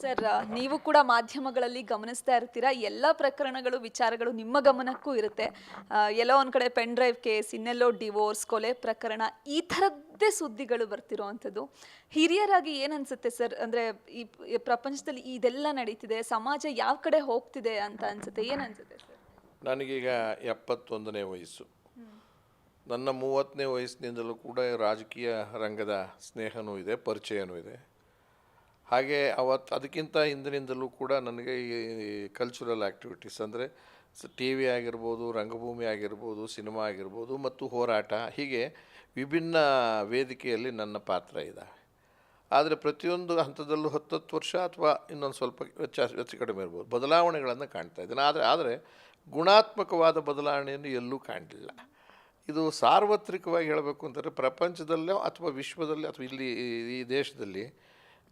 Sir, ನೀವು ಕೂಡ ಮಾಧ್ಯಮಗಳಲ್ಲಿ ಗಮನಿಸ್ತಾ ಇರ್ತೀರಾ, ಎಲ್ಲ ಪ್ರಕರಣಗಳು ವಿಚಾರಗಳು ನಿಮ್ಮ ಗಮನಕ್ಕೂ ಇರುತ್ತೆ. ಎಲ್ಲೋ ಒಂದ್ ಕಡೆ ಪೆನ್ ಡ್ರೈವ್ ಕೇಸ್, ಇನ್ನೆಲ್ಲೋ ಡಿವೋರ್ಸ್, ಕೊಲೆ ಪ್ರಕರಣ, ಈ ಥರದ್ದೇ ಸುದ್ದಿಗಳು ಬರ್ತಿರೋವಂಥದ್ದು. ಹಿರಿಯರಾಗಿ ಏನು ಅನ್ಸುತ್ತೆ ಸರ್? ಅಂದರೆ ಈ ಪ್ರಪಂಚದಲ್ಲಿ ಇದೆಲ್ಲ ನಡೀತಿದೆ, ಸಮಾಜ ಯಾವ ಕಡೆ ಹೋಗ್ತಿದೆ ಅಂತ ಅನ್ಸುತ್ತೆ, ಏನು ಅನ್ಸುತ್ತೆ ಸರ್? ನನಗೀಗ 71ನೇ ವಯಸ್ಸು. ನನ್ನ 30ನೇ ವಯಸ್ಸಿನಿಂದಲೂ ಕೂಡ ರಾಜಕೀಯ ರಂಗದ ಸ್ನೇಹನೂ ಇದೆ, ಪರಿಚಯನೂ ಇದೆ. ಹಾಗೆ ಅದಕ್ಕಿಂತ ಹಿಂದಿನಿಂದಲೂ ಕೂಡ ನನಗೆ ಈ ಕಲ್ಚರಲ್ ಆ್ಯಕ್ಟಿವಿಟೀಸ್ ಅಂದರೆ ಟಿ ವಿ ಆಗಿರ್ಬೋದು, ರಂಗಭೂಮಿ ಆಗಿರ್ಬೋದು, ಸಿನಿಮಾ ಆಗಿರ್ಬೋದು ಮತ್ತು ಹೋರಾಟ, ಹೀಗೆ ವಿಭಿನ್ನ ವೇದಿಕೆಯಲ್ಲಿ ನನ್ನ ಪಾತ್ರ ಇದೆ. ಆದರೆ ಪ್ರತಿಯೊಂದು ಹಂತದಲ್ಲೂ 10 ವರ್ಷ ಅಥವಾ ಇನ್ನೊಂದು ಸ್ವಲ್ಪ ಹೆಚ್ಚು ಕಡಿಮೆ ಇರ್ಬೋದು ಬದಲಾವಣೆಗಳನ್ನು ಕಾಣ್ತಾ ಇದ್ದೇನೆ. ಆದರೆ ಗುಣಾತ್ಮಕವಾದ ಬದಲಾವಣೆಯನ್ನು ಎಲ್ಲೂ ಕಾಣಲಿಲ್ಲ. ಇದು ಸಾರ್ವತ್ರಿಕವಾಗಿ ಹೇಳಬೇಕು ಅಂತಂದರೆ ಪ್ರಪಂಚದಲ್ಲೋ ಅಥವಾ ವಿಶ್ವದಲ್ಲಿ ಅಥವಾ ಇಲ್ಲಿ ಈ ದೇಶದಲ್ಲಿ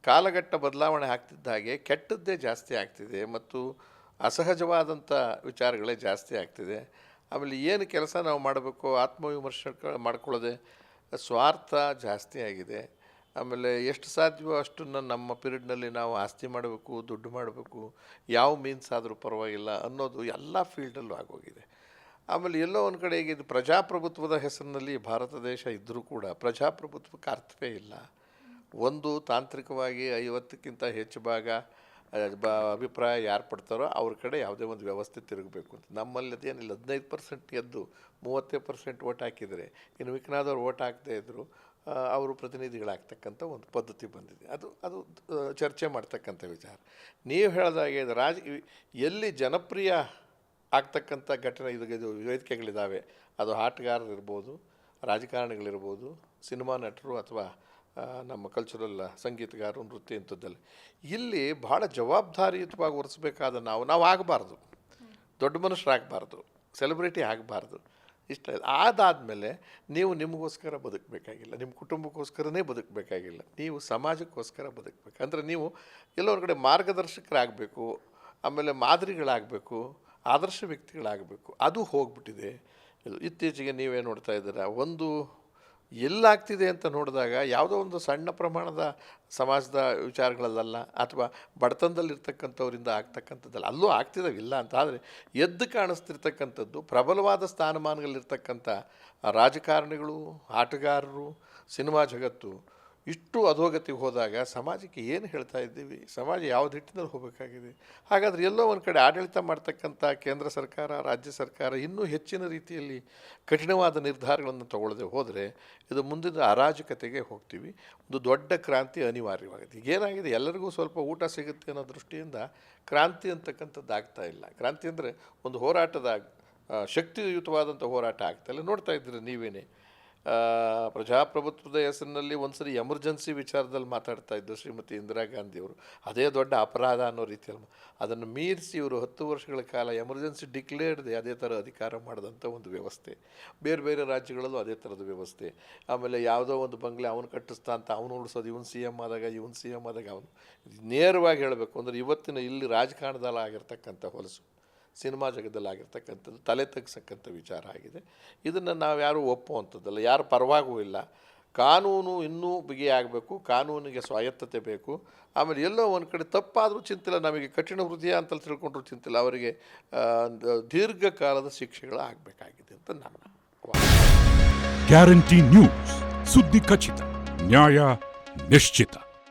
ಕಾಲಘಟ್ಟ ಬದಲಾವಣೆ ಆಗ್ತಿದ್ದ ಹಾಗೆ ಕೆಟ್ಟದ್ದೇ ಜಾಸ್ತಿ ಆಗ್ತಿದೆ ಮತ್ತು ಅಸಹಜವಾದಂಥ ವಿಚಾರಗಳೇ ಜಾಸ್ತಿ ಆಗ್ತಿದೆ. ಆಮೇಲೆ ಏನು ಕೆಲಸ ನಾವು ಮಾಡಬೇಕು ಆತ್ಮವಿಮರ್ಶೆ ಮಾಡ್ಕೊಳ್ಳೋದೆ ಸ್ವಾರ್ಥ ಜಾಸ್ತಿ ಆಗಿದೆ. ಆಮೇಲೆ ಎಷ್ಟು ಸಾಧ್ಯವೋ ಅಷ್ಟನ್ನು ನಮ್ಮ ಪೀರಿಯಡ್ನಲ್ಲಿ ನಾವು ಆಸ್ತಿ ಮಾಡಬೇಕು, ದುಡ್ಡು ಮಾಡಬೇಕು, ಯಾವ ಮೀನ್ಸ್ ಆದರೂ ಪರವಾಗಿಲ್ಲ ಅನ್ನೋದು ಎಲ್ಲ ಫೀಲ್ಡಲ್ಲೂ ಆಗೋಗಿದೆ. ಆಮೇಲೆ ಎಲ್ಲೋ ಒಂದು ಕಡೆ ಈಗ ಇದು ಪ್ರಜಾಪ್ರಭುತ್ವದ ಹೆಸರಿನಲ್ಲಿ ಭಾರತ ದೇಶ ಇದ್ದರೂ ಕೂಡ ಪ್ರಜಾಪ್ರಭುತ್ವಕ್ಕೆ ಅರ್ಥವೇ ಇಲ್ಲ. ಒಂದು ತಾಂತ್ರಿಕವಾಗಿ 50ಕ್ಕಿಂತ ಹೆಚ್ಚು ಭಾಗ ಅಭಿಪ್ರಾಯ ಯಾರು ಪಡ್ತಾರೋ ಅವ್ರ ಕಡೆ ಯಾವುದೇ ಒಂದು ವ್ಯವಸ್ಥೆ ತಿರುಗಬೇಕು ಅಂತ. ನಮ್ಮಲ್ಲಿ ಅದೇನಿಲ್ಲ, 15% ಎದ್ದು 30% ಓಟ್ ಹಾಕಿದರೆ ಇನ್ನು ಮಿಕ್ಕಿನಾದವ್ರು ಓಟ್ ಹಾಕದೇ ಇದ್ದರು ಅವರು ಪ್ರತಿನಿಧಿಗಳಾಗ್ತಕ್ಕಂಥ ಒಂದು ಪದ್ಧತಿ ಬಂದಿದೆ. ಅದು ಚರ್ಚೆ ಮಾಡ್ತಕ್ಕಂಥ ವಿಚಾರ. ನೀವು ಹೇಳಿದಾಗೆ ಎಲ್ಲಿ ಜನಪ್ರಿಯ ಆಗ್ತಕ್ಕಂಥ ಘಟನೆ ಇದು ವೇದಿಕೆಗಳಿದ್ದಾವೆ, ಅದು ಆಟಗಾರರಿರ್ಬೋದು, ರಾಜಕಾರಣಿಗಳಿರ್ಬೋದು, ಸಿನಿಮಾ ನಟರು ಅಥವಾ ನಮ್ಮ ಕಲ್ಚರಲ್ ಸಂಗೀತಗಾರರು, ನೃತ್ಯ ಇಂಥದ್ದಲ್ಲಿ ಇಲ್ಲಿ ಭಾಳ ಜವಾಬ್ದಾರಿಯುತವಾಗಿ ಒರೆಸಬೇಕಾದ ನಾವು ಆಗಬಾರ್ದು, ದೊಡ್ಡ ಮನುಷ್ಯರಾಗಬಾರ್ದು, ಸೆಲೆಬ್ರಿಟಿ ಆಗಬಾರ್ದು. ಇಷ್ಟ ಅದಾದಮೇಲೆ ನೀವು ನಿಮಗೋಸ್ಕರ ಬದುಕಬೇಕಾಗಿಲ್ಲ, ನಿಮ್ಮ ಕುಟುಂಬಕ್ಕೋಸ್ಕರನೇ ಬದುಕಬೇಕಾಗಿಲ್ಲ, ನೀವು ಸಮಾಜಕ್ಕೋಸ್ಕರ ಬದುಕಬೇಕು. ಅಂದರೆ ನೀವು ಎಲ್ಲೋ ಒಂದು ಕಡೆ ಮಾರ್ಗದರ್ಶಕರಾಗಬೇಕು, ಆಮೇಲೆ ಮಾದರಿಗಳಾಗಬೇಕು, ಆದರ್ಶ ವ್ಯಕ್ತಿಗಳಾಗಬೇಕು. ಅದು ಹೋಗ್ಬಿಟ್ಟಿದೆ. ಇದು ಇತ್ತೀಚೆಗೆ ನೀವೇ ನೋಡ್ತಾ ಇದ್ದೀರಾ, ಒಂದು ಎಲ್ಲಾಗ್ತಿದೆ ಅಂತ ನೋಡಿದಾಗ ಯಾವುದೋ ಒಂದು ಸಣ್ಣ ಪ್ರಮಾಣದ ಸಮಾಜದ ವಿಚಾರಗಳಲ್ಲ ಅಥವಾ ಬಡತನದಲ್ಲಿರ್ತಕ್ಕಂಥವರಿಂದ ಆಗ್ತಕ್ಕಂಥದ್ದಲ್ಲ, ಅಲ್ಲೂ ಆಗ್ತಿದ್ದಾವೆ ಇಲ್ಲ ಅಂತ. ಆದರೆ ಎದ್ದು ಕಾಣಿಸ್ತಿರ್ತಕ್ಕಂಥದ್ದು ಪ್ರಬಲವಾದ ಸ್ಥಾನಮಾನಗಳಿರ್ತಕ್ಕಂಥ ರಾಜಕಾರಣಿಗಳು, ಆಟಗಾರರು, ಸಿನಿಮಾ ಜಗತ್ತು ಇಷ್ಟು ಅಧೋಗತಿಗೆ ಹೋದಾಗ ಸಮಾಜಕ್ಕೆ ಏನು ಹೇಳ್ತಾ ಇದ್ದೀವಿ? ಸಮಾಜ ಯಾವ ದಿಟ್ಟಿನಲ್ಲಿ ಹೋಗಬೇಕಾಗಿದೆ? ಹಾಗಾದರೆ ಎಲ್ಲೋ ಒಂದು ಕಡೆ ಆಡಳಿತ ಮಾಡ್ತಕ್ಕಂಥ ಕೇಂದ್ರ ಸರ್ಕಾರ, ರಾಜ್ಯ ಸರ್ಕಾರ ಇನ್ನೂ ಹೆಚ್ಚಿನ ರೀತಿಯಲ್ಲಿ ಕಠಿಣವಾದ ನಿರ್ಧಾರಗಳನ್ನು ತಗೊಳ್ಳದೆ ಹೋದರೆ ಇದು ಮುಂದಿನ ಅರಾಜಕತೆಗೆ ಹೋಗ್ತೀವಿ. ಒಂದು ದೊಡ್ಡ ಕ್ರಾಂತಿ ಅನಿವಾರ್ಯವಾಗಿದೆ. ಈಗೇನಾಗಿದೆ, ಎಲ್ಲರಿಗೂ ಸ್ವಲ್ಪ ಊಟ ಸಿಗುತ್ತೆ ಅನ್ನೋ ದೃಷ್ಟಿಯಿಂದ ಕ್ರಾಂತಿ ಅಂತಕ್ಕಂಥದ್ದು ಆಗ್ತಾ ಇಲ್ಲ. ಕ್ರಾಂತಿ ಅಂದರೆ ಒಂದು ಹೋರಾಟದ ಶಕ್ತಿಯುತವಾದಂಥ ಹೋರಾಟ ಆಗ್ತಾಯಿಲ್ಲ. ನೋಡ್ತಾ ಇದ್ದೀರಿ ನೀವೇನೇ ಪ್ರಜಾಪ್ರಭುತ್ವದ ಹೆಸರಿನಲ್ಲಿ ಒಂದು ಸರಿ ಎಮರ್ಜೆನ್ಸಿ ವಿಚಾರದಲ್ಲಿ ಮಾತಾಡ್ತಾ ಇದ್ದು ಶ್ರೀಮತಿ ಇಂದಿರಾ ಗಾಂಧಿಯವರು, ಅದೇ ದೊಡ್ಡ ಅಪರಾಧ ಅನ್ನೋ ರೀತಿಯಲ್ಲಿ ಅದನ್ನು ಮೀರಿಸಿ ಇವರು 10 ವರ್ಷಗಳ ಕಾಲ ಎಮರ್ಜೆನ್ಸಿ ಡಿಕ್ಲೇರ್ದೆ ಅದೇ ಥರ ಅಧಿಕಾರ ಮಾಡಿದಂಥ ಒಂದು ವ್ಯವಸ್ಥೆ. ಬೇರೆ ಬೇರೆ ರಾಜ್ಯಗಳಲ್ಲೂ ಅದೇ ಥರದ ವ್ಯವಸ್ಥೆ. ಆಮೇಲೆ ಯಾವುದೋ ಒಂದು ಬಂಗ್ಲೆ ಅವನು ಕಟ್ಟಿಸ್ತಾ ಅಂತ ಅವನು ಉಳಿಸೋದು, ಇವನು ಸಿ ಎಮ್ ಆದಾಗ ಅವನು ನೇರವಾಗಿ ಹೇಳಬೇಕು ಅಂದರೆ ಇವತ್ತಿನ ಇಲ್ಲಿ ರಾಜಕಾರಣದಲ್ಲಿ ಆಗಿರ್ತಕ್ಕಂಥ ಹೊಲಸು ಸಿನಿಮಾ ಜಗದಲ್ಲಿ ಆಗಿರ್ತಕ್ಕಂಥದ್ದು ತಲೆ ತಗ್ಸಕ್ಕಂಥ ವಿಚಾರ ಆಗಿದೆ. ಇದನ್ನು ನಾವು ಯಾರೂ ಒಪ್ಪುವಂಥದ್ದಲ್ಲ, ಯಾರು ಪರವಾಗೂ ಇಲ್ಲ. ಕಾನೂನು ಇನ್ನೂ ಬಿಗಿಯಾಗಬೇಕು, ಕಾನೂನಿಗೆ ಸ್ವಾಯತ್ತತೆ ಬೇಕು. ಆಮೇಲೆ ಎಲ್ಲೋ ಒಂದು ಕಡೆ ತಪ್ಪಾದರೂ ಚಿಂತಿಲ್ಲ, ನಮಗೆ ಕಠಿಣ ಹೃದಯ ಅಂತ ತಿಳ್ಕೊಂಡ್ರೂ ಚಿಂತಿಲ್ಲ, ಅವರಿಗೆ ದೀರ್ಘಕಾಲದ ಶಿಕ್ಷೆಗಳು ಆಗಬೇಕಾಗಿದೆ ಅಂತ ನನ್ನ ಗ್ಯಾರಂಟಿ ನ್ಯೂಸ್, ಸುದ್ದಿ ಖಚಿತ, ನ್ಯಾಯ ನಿಶ್ಚಿತ.